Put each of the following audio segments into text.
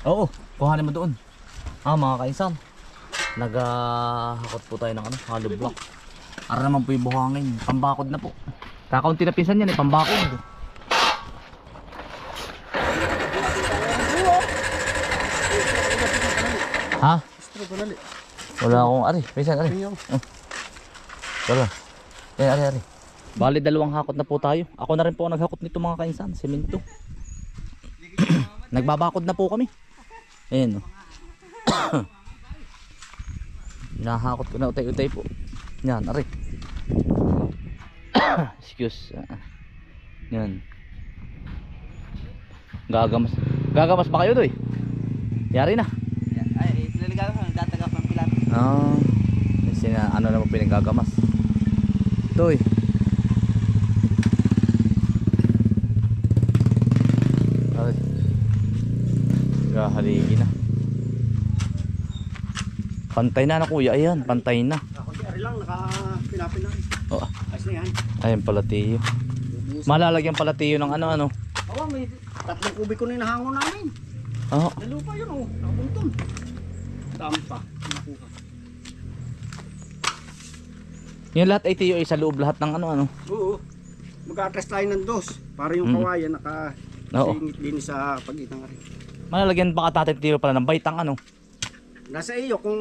Oo, kuhanin mo doon. Mga kainsan. Naghahakot po tayo ng hollow block. Ara naman po yung buhangin. Pambakod na po. Kakaunti na pinsan yan pambakod. Ha? Wala akong ari. Pinsan ari. Wala. Ari. Bali dalawang hakot na po tayo. Ako na rin po naghakot nito mga kainsan. Semento. Nagbabakod na po kami. Ayan o. Nahakot ko na utay-utay po. Yan, ari. Excuse. Yan. Gagamas pa kayo doy? Yari na. Ay, ilalagay ko tatagap ng pilat. Ano naman pinagagamas. Doy. Ari. Gahaligi na. Pantay na kuya, ayan, pantay na. Ako si Ari lang, nakapilapin na. Oh. Ayos na yan. Ayan pala tiyo. Malalagyan pala tiyo ng ano. Oo, may 3 kubiko na inahangon namin. Oo. Nalupa yun nakabuntun. Dami pa. Nakuha. Yung lahat ay tiyo ay sa loob lahat ng ano. Oo. Mag-atras tayo ng 2 para yung kawayan nakasingit din sa pagitan rin. Malalagyan pa ka tiyo pala ng baitang Nasa iyo kung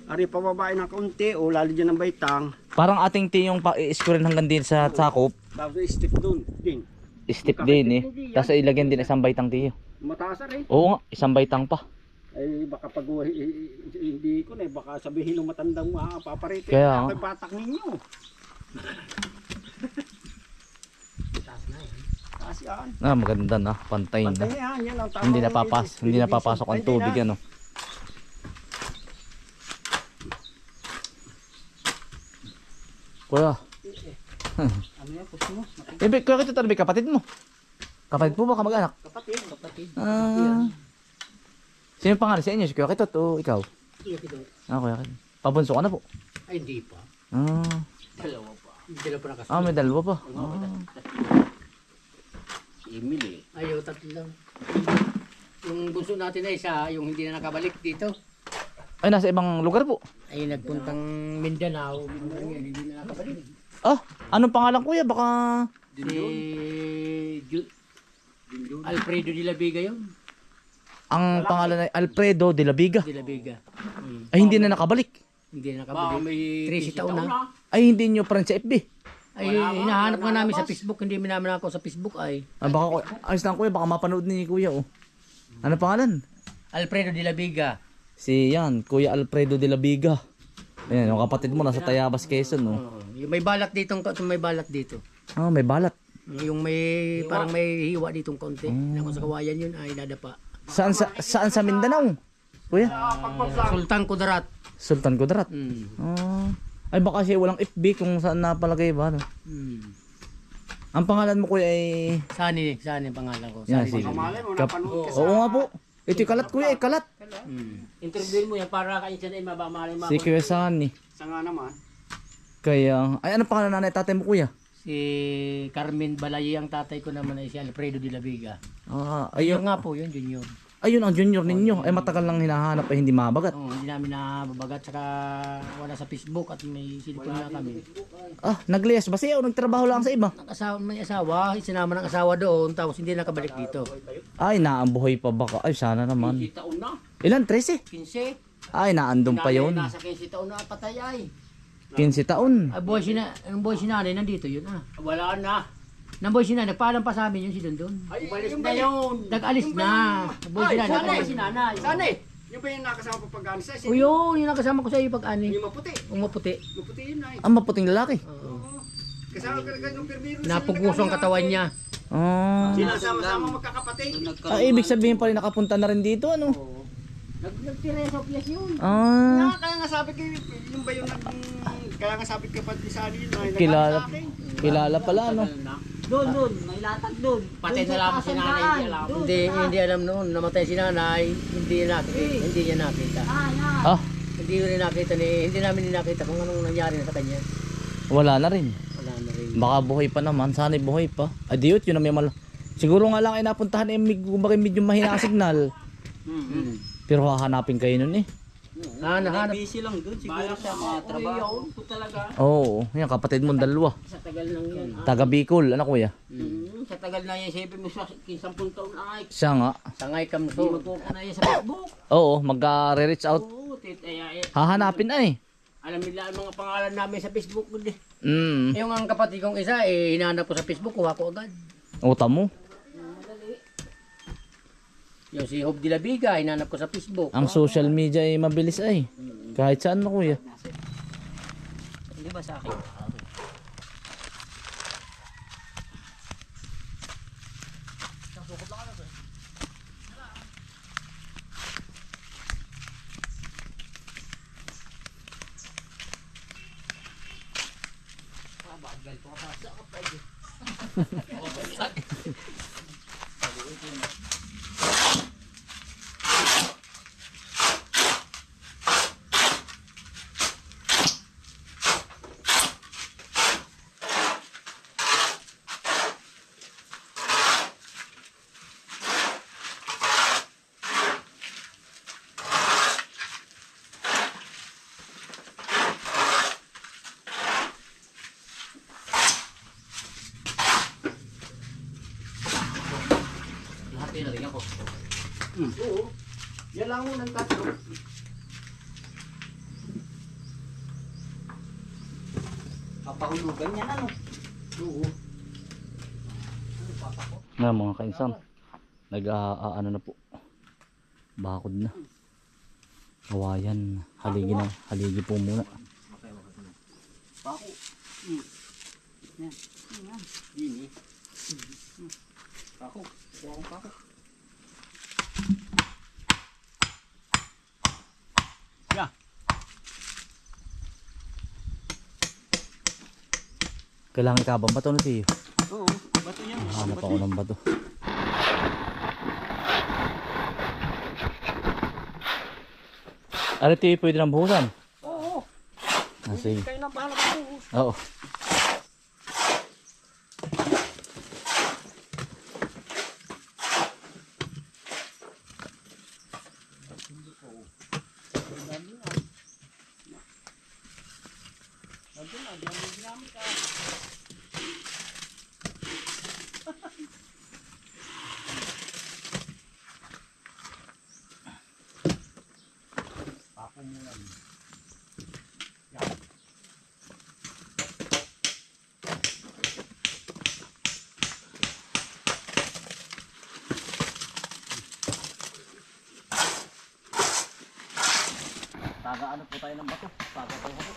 ari pababae ng kaunti o lalo dyan ng baitang. Parang ating tiyong pa-iskurin hanggang din sa sakop. Tapos step doon din. Step din Tapos ilagyan din isang baitang tiyo. Mataas rin. Oo nga, isang baitang pa. Ay baka pag hindi ko na baka sabihin ng matandang paparito. Kaya Kaya batak ninyo. Taas na yan. Taas yan. Maganda na, pantay na. Pantay yan, yan ang tama. Hindi napapasok ang tubig Kuya. Ano yan, puso mo? Kuya kita talabi kapatid mo. Kapatid po ba kamag-anak? Kapatid. Sino yung pangalan sa inyo? Si Kuya Kitot o ikaw? Kuya Kitot. Kuya Kitot. Pabunso ka na po? Ay, hindi pa. Dalawa pa. Dalawa pa nakasama. May dalawa pa. Emily. Ayaw, 3 lang. Yung bunso natin ay isa, yung hindi na nakabalik dito. Ay, nasa ibang lugar po. Ay, nagpuntang Mindanao. Hindi na nakabalik. Anong pangalan kuya? Baka... Alfredo de la Vega yun. Ang pangalan ay Alfredo de la Vega. De la Vega. Ay, hindi na nakabalik. Hindi na nakabalik. 13 taon na. Ay, hindi nyo pa rin sa FB. Ay, hinahanap nga namin sa Facebook. Hindi namin ako sa Facebook ay. Baka, ayos lang kuya, baka mapanood ni kuya Ano pangalan? Alfredo de la Vega. Kuya Alfredo de la Vega. Ayan, yung kapatid mo nasa Tayabas, Quezon Yung may balat dito, may balat dito. May balat. Yung parang may hiwa ditong konti. Kung sa kawayan yun ay nadapa. Saan sa Mindanao? Kuya? Sultan Kudarat. Sultan Kudarat. Ay baka siya walang FB kung saan napalagay ba Ang pangalan mo kuya ay Sani pangalan ko. sige. Oo nga po. Ito kalat kuya, kalat. Interview mo yan para kayo siya ay mabamali mo. Si Kuya Sani. Sa nga naman. Kaya, ay ano pangalan nanay tatay mo kuya? Si Carmen Balayi ang tatay ko naman ay si Alfredo de la Vega. Ayun nga po yun, junior. Ayun ang junior ninyo. Ay matagal lang hinahanap ay hindi mabagat. Hindi namin nababagat saka wala sa Facebook at may cellphone na kami. Nagliyas ba siya o nagtrabaho lang sa iba? May asawa, isinama ng asawa doon tapos hindi nakabalik dito. Ay naambuhay pa baka. Ay sana naman. 15 taon na. Ilan? 13? 15. Ay naandun pa yun. Nasa 15 taon na patay ay. 15 taon. Ang boy si nanay nandito yun Wala na. Namboy si nanay, nagpaalam pa sa amin yun si Dondon. Ay, umalis na yun. Nag-alis na. Boy si nanay, si nanay. Saan eh? Yung ba yung nakasama pa pag-anis sa O yun, yung nakasama ko sa iyo pag-ani. Yung maputi. Yung maputi. Maputi yun ay. Ang maputing lalaki. Oo. Kasama ka yung permiro. Napuguso ang katawan niya. Sinasama-sama magkakapatid. Ibig sabihin pala nakapunta na rin dito ano? Nagtira sa Pias yun. Kaya nga sabi ko, yung ba yung kaya nga sabi ko pati sa akin yun. Kilala pala ano? Doon, may latag doon. Patay na lang si nanay, hindi alam. Hindi alam noon, namatay si nanay, hindi niya nakita. Hindi namin nakita kung anong nangyari na sa kanya. Wala na rin. Wala na rin. Baka buhay pa naman, sana'y buhay pa. Adiyot, yun na may Siguro nga lang ay napuntahan eh medyo mahina ang signal. Pero hahanapin kayo nun eh. Hanap. Busy lang doon. Siguro siya mga trabaho. Talaga. Oo, yan kapatid mong dalawa. Sa tagal lang yan. Taga Bicol, ano kuya? Sa tagal na yan, sabi mo sa 10 taon na ay. Siya nga. Sangay kam so. Magkuka na yan sa Facebook. Oo, mag-reach out. Oo, Hahanapin ay. alam nila ang mga pangalan namin sa Facebook. Mm. Yung ang kapatid kong isa, hinanap ko sa Facebook, kuha ko agad. Uta mo. Yung si Hope de la Viga, hinanap ko sa Facebook. Ang social media ay mabilis ay. Kahit saan na kuya. Hindi ba sa akin? Lahat pinaling ako. Oo. Yan lang mo ng tatlo. Papahulugan yan ano? Oo. Na mga kainsan. Nag-aano na po. Bakod na. Kawayan. Haligi na. Haligi po muna. Pako. Yan. Yan. Dini. Ako. Kuha ko ako. Kailangan ikabang bato na tiyo. Oo. Bato yan. Hanap ako ng bato. Ano tiyo pwede nang buhusan? Oo. Sige. Kayo na bahala ko. Oo. Taga-ano po tayo ng bato. Taga-buho po.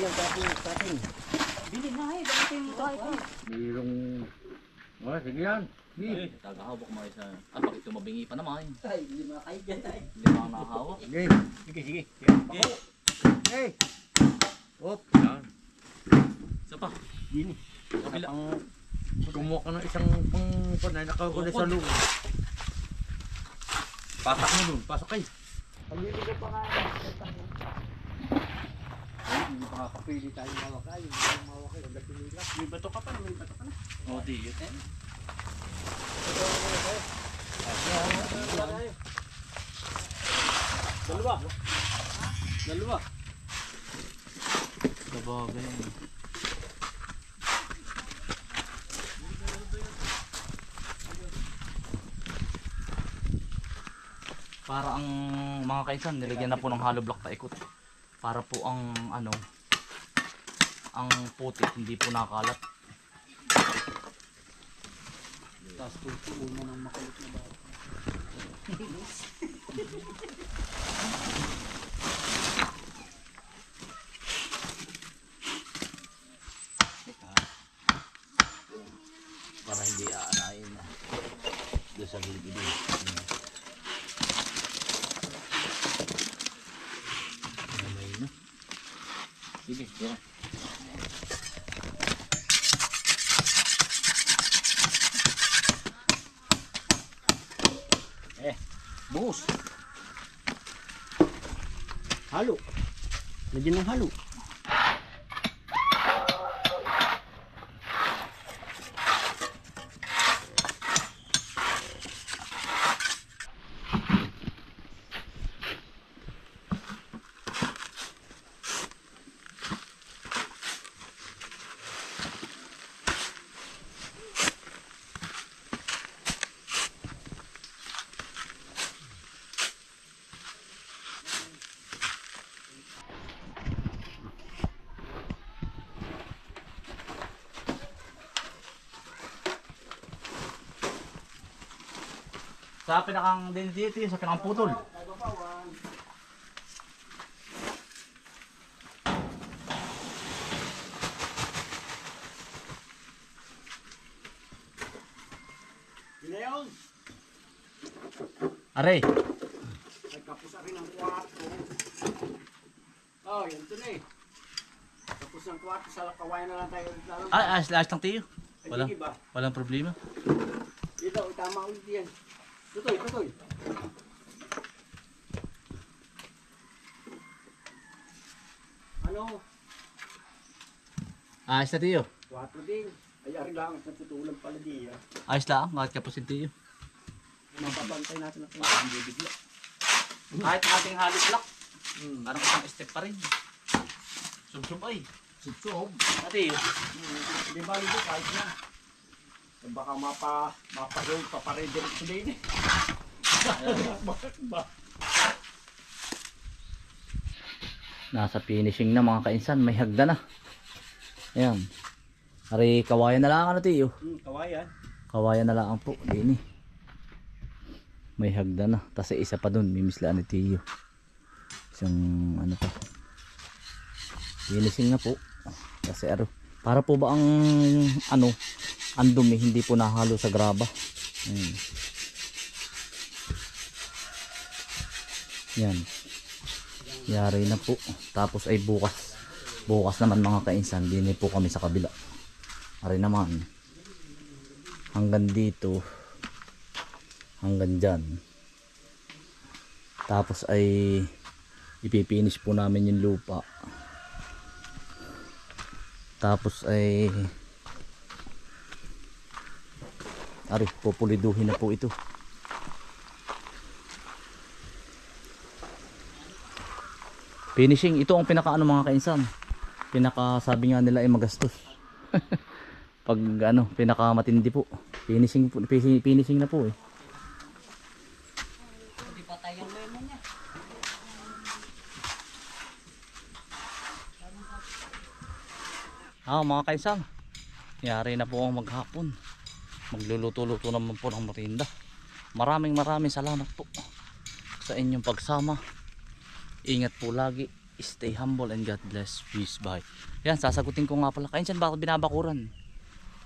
Sabihan sa atin. Bili na eh. Bakit yung tayo ko? Mayroong... Wala, sige yan. Taga-hawak mo isa. At bakit tumabingi pa naman? Ay, hindi mga kayo dyan ay. Hindi mo nakahawak. Sige. Sige. Hey. Op. Yan. Isa pa. Dini. Kabila. Kumuha ka ng isang pang nakakuha sa loob. Pasak mo dun. Pasok kayo. Pag-ibig pa nga. Hindi makakapili tayo mawak kayo. Hindi mawak kayo. May bato ka pa. May bato ka na. O di yun. Dalawa. Sabagay. Para ang mga kaisan, nilagyan na po ng hollow block paikot. Para po ang ano, ang putik hindi po nakalat. Tapos tutuon mo ng makulit na bato. Para hindi aanayin na doon sa gilid. Namay na. Sige, tira. Buhos. Halo. Lagyan ng halo. Sa pinakang din dito, sa pinakang putol. Ngayon, Aray, nagkapos na rin ang kwarto. Oh, yan ito na eh. Tapos ang kwarto, sa kawayan na lang tayo. ayos lang tiyo. Ay, sige ba? Walang problema. Dito, itama ulit yan. Tutoy, tutoy. Ano? Ayos na tiyo. 4 din. Ay, ari lang. Naputulan pala di. Ayos lang, kahit kapusin tiyo. Mapapantay natin ang kwarto. Bibigla. Kahit ating halos lock, parang isang step pa rin. Sub-sub ay. Sutsob. Tiyo. Di ba ito kahit na. Baka mapa-roll pa pare-direct din eh. Bakit ba? Nasa finishing na mga kainsan, may hagda na. Ayan. Ari, kawayan na lang ano tiyo. Kawayan. Kawayan na lang po, dini. May hagda na. Tapos isa pa dun, mimislaan ni tiyo. Isang ano pa. Finishing na po. Kasi para po ba ang ano, ang dumi, hindi po nahalo sa graba. Ayan. Yan. Yari na po. Tapos ay bukas. Bukas naman mga kainsan, din po kami sa kabila. Ari naman. Hanggang dito. Hanggang dyan. Tapos ay ipipinish po namin yung lupa. Tapos ay ari, pupuliduhin na po ito. Finishing, ito ang pinakaano mga kainsan. Pinaka sabi nga nila ay magastos. Pag ano, pinaka matindi po. Finishing na po eh. Hindi pa tayong memo niya. Mga kainsan, yari na po ang maghapon. Magluluto-luto naman po ng merienda. Maraming salamat po sa inyong pagsama. Ingat po lagi. Stay humble and God bless. Peace. Bye. Yan, sasagutin ko nga pala. Kainsan, bakit binabakuran?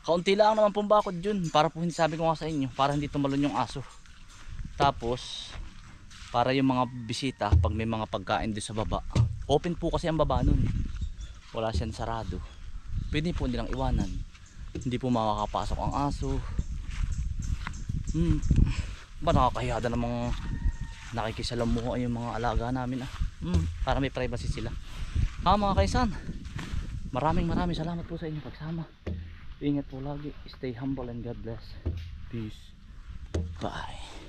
Kaunti lang naman pong bakod yun. Para po, sabi ko nga sa inyo, para hindi tumalon yung aso. Tapos para yung mga bisita, pag may mga pagkain doon sa baba, open po kasi ang baba nun. Wala siyang sarado. Pwede po nilang iwanan. Hindi po makakapasok ang aso. Ba, nakakahiyada namang nakikisalamuha yung mga alaga namin para may privacy sila. Mga kaisan, maraming salamat po sa inyong pagsama. Ingat po lagi. Stay humble and God bless. Peace. Bye.